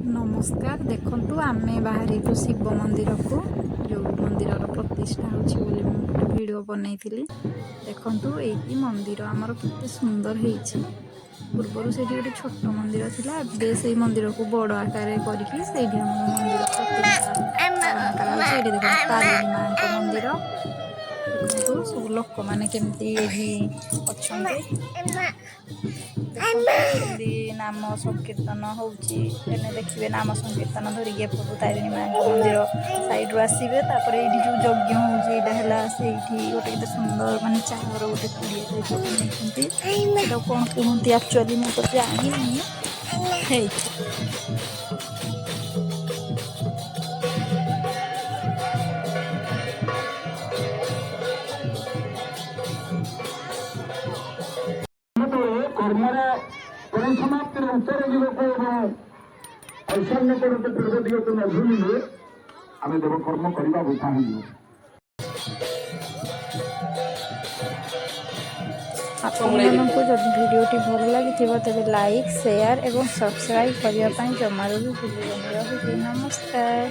नमस्कार देखंतु आमे बाहरी को शिव मंदिर को जो मंदिर प्रतिष्ठा होछि बोली गोटे वीडियो बनैथिली। देखंतु एई मंदिर हमर केते सुंदर हेछि। पूर्वरु से गोटे छोट मंदिर थिला बे सेई मंदिर को बड़ आकार करके सेठी हमर मंदिर प्रतिष्ठा पालन करा होछि। एठी देखंतु तारिणी मां को मंदिर देखंतु सब लोक माने केमती एही अछंती नाम संकीर्तन होउची एने देखिए नाम संकीर्तन धरिके प्रभु तारिणी मां मंदिर साइड रू आसीबे तापरे एठी जो यज्ञ होउची एटा हला सेठी गोटे केते सुंदर माने चाहर गोटे कुड़िए टाइप बनेइछंती एटा कोन कहंती एक्चुअली मु तो जानि नहीं हेछि। कर्मर परिसमाप्तिर उत्तर दिवस एवं ऐश्वर्य करते पूर्व दिवस मधु मिले आम देव कर्म करने को चाहिए। आपको जब वीडियोटी भल लगी तेज लाइक शेयर और सब्सक्राइब करने जमार भी भूल। नमस्कार।